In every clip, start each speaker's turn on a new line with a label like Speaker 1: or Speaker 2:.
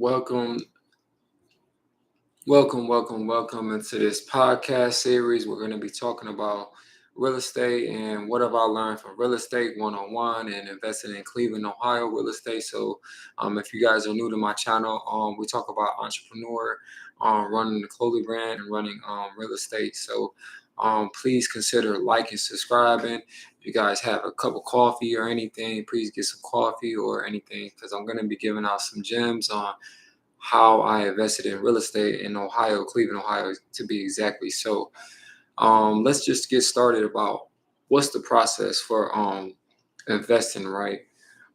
Speaker 1: Welcome, welcome into this podcast series. We're going to be talking about real estate and what have I learned from real estate 101 and investing in Cleveland, Ohio real estate. If you guys are new to my channel, we talk about entrepreneur, running the clothing brand and running real estate. Please consider liking, subscribing. If you guys have a cup of coffee or anything, please get some coffee or anything because I'm going to be giving out some gems on how I invested in real estate in Ohio, Cleveland, Ohio, to be exactly. Let's just get started about what's the process for investing, right?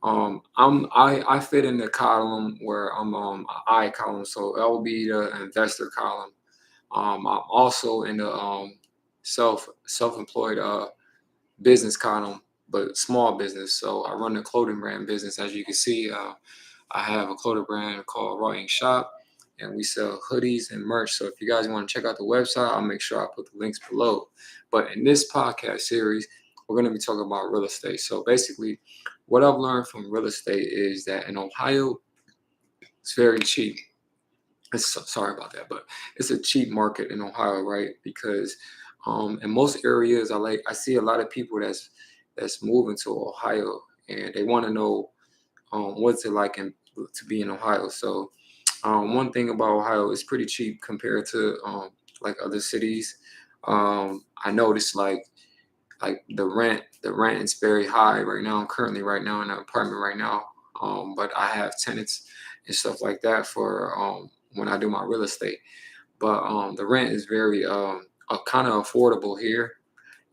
Speaker 1: I fit in the column where I'm I column, so that will be the investor column. I'm also in the self-employed business column, but small business. So I run a clothing brand business, as you can see. I have a clothing brand called Raw Ink Shop, and we sell hoodies and merch. So if you guys want to check out the website, I'll make sure I put the links below. But in this podcast series, we're going to be talking about real estate. So basically, what I've learned from real estate is that in Ohio, it's very cheap. Sorry about that, but it's a cheap market in Ohio, right? Because in most areas, I see a lot of people that's moving to Ohio, and they want to know what's it like to be in Ohio. One thing about Ohio is pretty cheap compared to like other cities. I noticed like the rent is very high right now. I'm currently right now in an apartment right now, but I have tenants and stuff like that for when I do my real estate. But the rent is very kind of affordable here,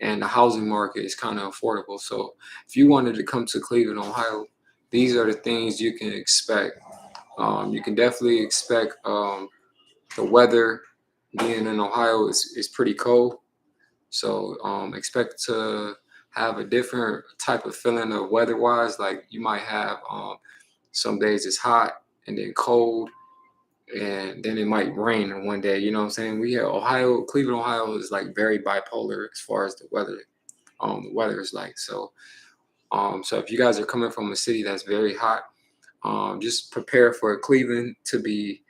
Speaker 1: and the housing market is kind of affordable. So if you wanted to come to Cleveland, Ohio, these are the things you can expect. You can definitely expect the weather being in Ohio is pretty cold. Expect to have a different type of feeling of weather-wise. Like you might have some days it's hot and then cold, and then it might rain in one day. You know what I'm saying? We have Cleveland, Ohio is like very bipolar as far as the weather is like. So if you guys are coming from a city that's very hot, just prepare for Cleveland to be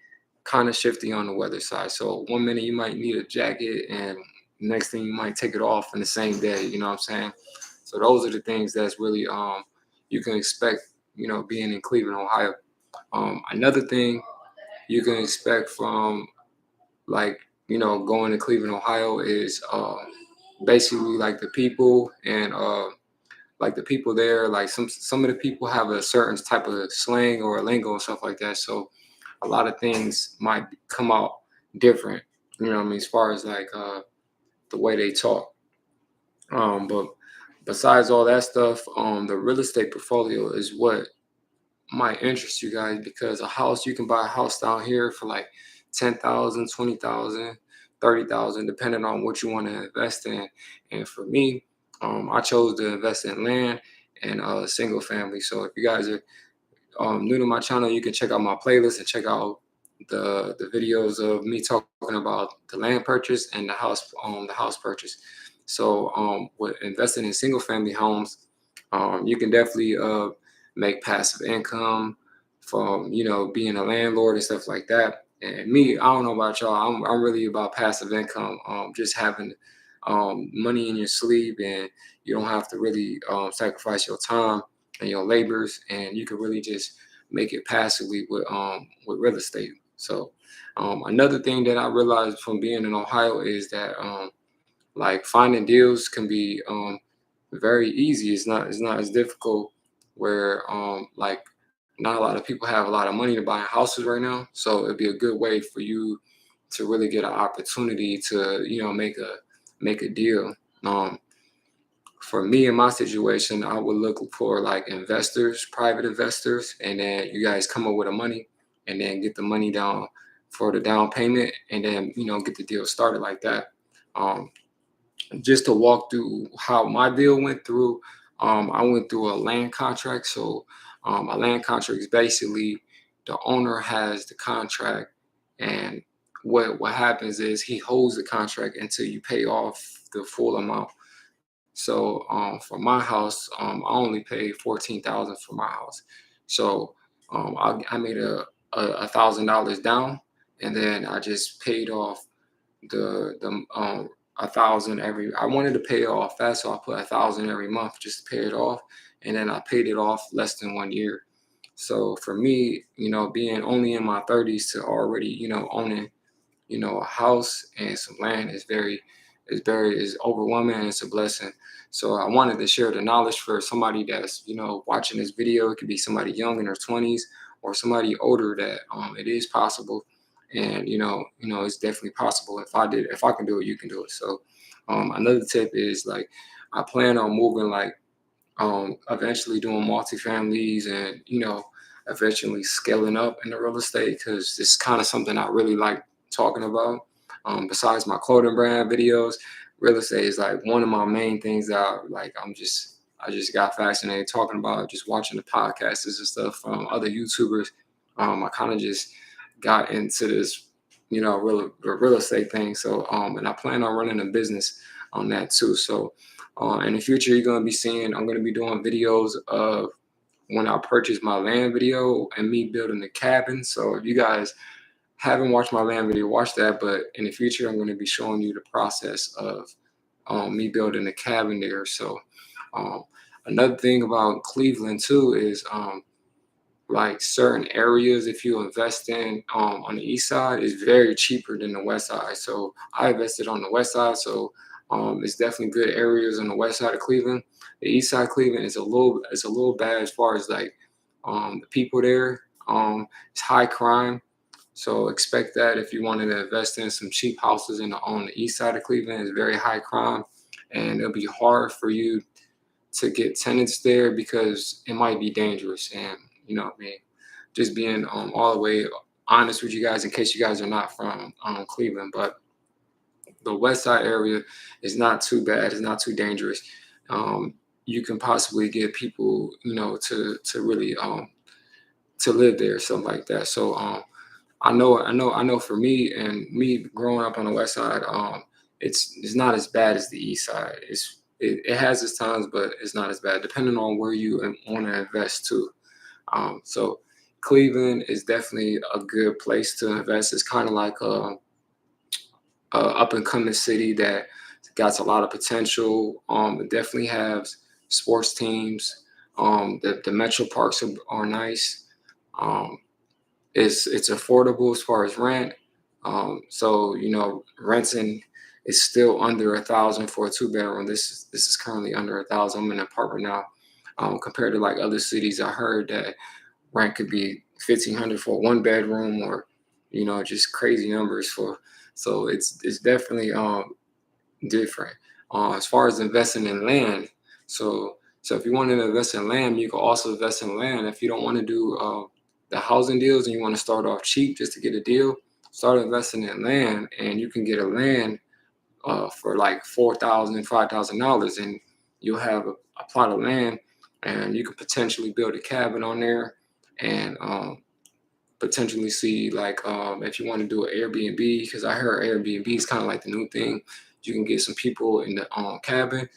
Speaker 1: kind of shifty on the weather side. So one minute you might need a jacket, and next thing you might take it off in the same day. You know what I'm saying? So those are the things that's really you can expect. Being in Cleveland, Ohio. Another thing you can expect from like going to Cleveland, Ohio is basically like the people and like the people there, like some of the people have a certain type of slang or lingo and stuff like that. So a lot of things might come out different, what I mean, as far as like the way they talk. But besides all that stuff, the real estate portfolio is what might interest you guys, because you can buy a house down here for like 10,000, 20,000, 30,000, depending on what you want to invest in. And for me, I chose to invest in land and single family. So if you guys are new to my channel, you can check out my playlist and check out the videos of me talking about the land purchase and the house purchase. With investing in single family homes, you can definitely make passive income from being a landlord and stuff like that. And me, I don't know about y'all, I'm really about passive income, just having money in your sleeve, and you don't have to really sacrifice your time and your labors, and you can really just make it passively with real estate. Another thing that I realized from being in Ohio is that like finding deals can be very easy. It's not as difficult, where like not a lot of people have a lot of money to buy houses right now. So it'd be a good way for you to really get an opportunity to make a deal. Um, for me in my situation, I would look for like investors, private investors, and then you guys come up with the money, and then get the money down for the down payment, and then get the deal started like that. Um, just to walk through how my deal went through, I went through a land contract. A land contract is basically the owner has the contract, and what happens is he holds the contract until you pay off the full amount. For my house, I only paid 14,000 for my house. So I made a $1,000 down, and then I just paid off the 1,000 every. I wanted to pay it off fast, so I put 1,000 every month just to pay it off, and then I paid it off less than 1 year. So for me, being only in my 30s to already, owning, a house and some land is overwhelming, and it's a blessing. So I wanted to share the knowledge for somebody that's, watching this video. It could be somebody young in their 20s or somebody older, that it is possible. And it's definitely possible. If I can do it, you can do it. So another tip is, like, I plan on moving, like, eventually doing multifamilies, and eventually scaling up in the real estate, because it's kind of something I really like talking about. Besides my clothing brand videos, real estate is like one of my main things that I just got fascinated talking about, just watching the podcasts and stuff from other YouTubers. I kind of just got into this, real estate thing. So and I plan on running a business on that too. So in the future, you're gonna be seeing, I'm gonna be doing videos of when I purchased my land video and me building the cabin. So if you guys haven't watched my land video, watch that. But in the future, I'm going to be showing you the process of me building the cabin there. So um, another thing about Cleveland too is, like, certain areas, if you invest in on the east side, is very cheaper than the west side. So I invested on the west side, so it's definitely good areas on the west side of Cleveland. The east side of Cleveland is a little bad as far as, like, the people there. It's high crime, so expect that if you wanted to invest in some cheap houses on the east side of Cleveland. It's very high crime, and it'll be hard for you to get tenants there because it might be dangerous. And what I mean, just being all the way honest with you guys, in case you guys are not from Cleveland. But the west side area is not too bad. It's not too dangerous. You can possibly get people, to really to live there, something like that. So I know for me, and me growing up on the west side, it's not as bad as the east side. It has its times, but it's not as bad, depending on where you want to invest too. So Cleveland is definitely a good place to invest. It's kind of like a up and coming city that got a lot of potential. It definitely has sports teams. The metro parks are nice. Um, it's affordable as far as rent. So renting is still under 1,000 for a two-bedroom. This is currently under 1,000. I'm in an apartment now. Compared to, like, other cities, I heard that rent could be 1,500 for a one bedroom, or just crazy numbers for. So it's definitely different. As far as investing in land, so if you want to invest in land, you can also invest in land. If you don't want to do the housing deals and you want to start off cheap just to get a deal, start investing in land, and you can get a land for like $4,000, $5,000, and you'll have a plot of land, and you could potentially build a cabin on there, and potentially see, like, if you want to do an Airbnb, because I heard Airbnb is kind of like the new thing. You can get some people in the cabin,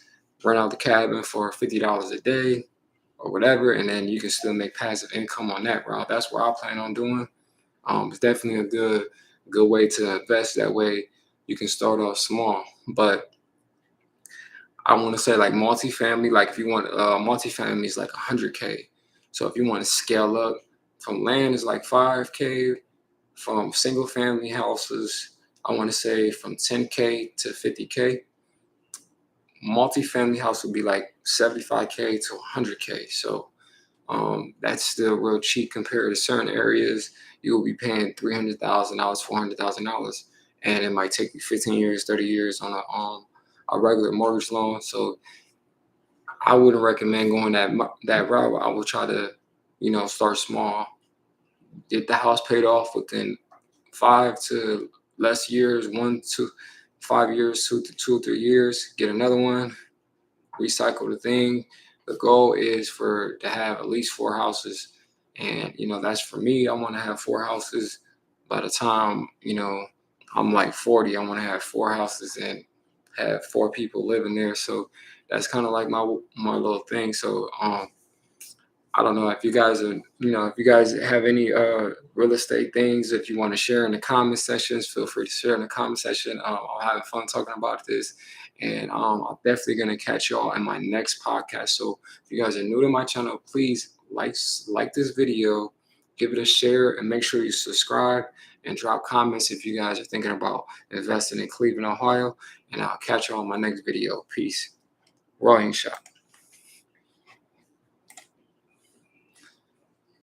Speaker 1: rent out the cabin for $50 a day or whatever, and then you can still make passive income on that route. That's what I plan on doing. It's definitely a good way to invest. That way you can start off small. But I want to say, like, multifamily, like, if you want multifamily is like 100K. So if you want to scale up, from land is like 5K. From single family houses, I want to say from 10K to 50K. Multifamily house would be like 75K to 100K. So that's still real cheap compared to certain areas. You will be paying $300,000, $400,000, and it might take you 15 years, 30 years on a regular mortgage loan. So I wouldn't recommend going that route. I would try to, start small, get the house paid off within 5 to less years, 1 to 5 years, 2 to 3 years, get another one, recycle the thing. The goal is to have at least 4 houses. And, that's for me. I want to have 4 houses by the time, I'm like 40. I want to have 4 houses and have 4 people living there. So that's kind of like my little thing. So I don't know if you guys are, if you guys have any real estate things, if you want to share in the comment sections, feel free to share in the comment section. I'm having fun talking about this, and I'm definitely gonna catch y'all in my next podcast. So if you guys are new to my channel, please like this video, give it a share, and make sure you subscribe and drop comments if you guys are thinking about investing in Cleveland, Ohio. And I'll catch y'all on my next video. Peace. Rawing Shop.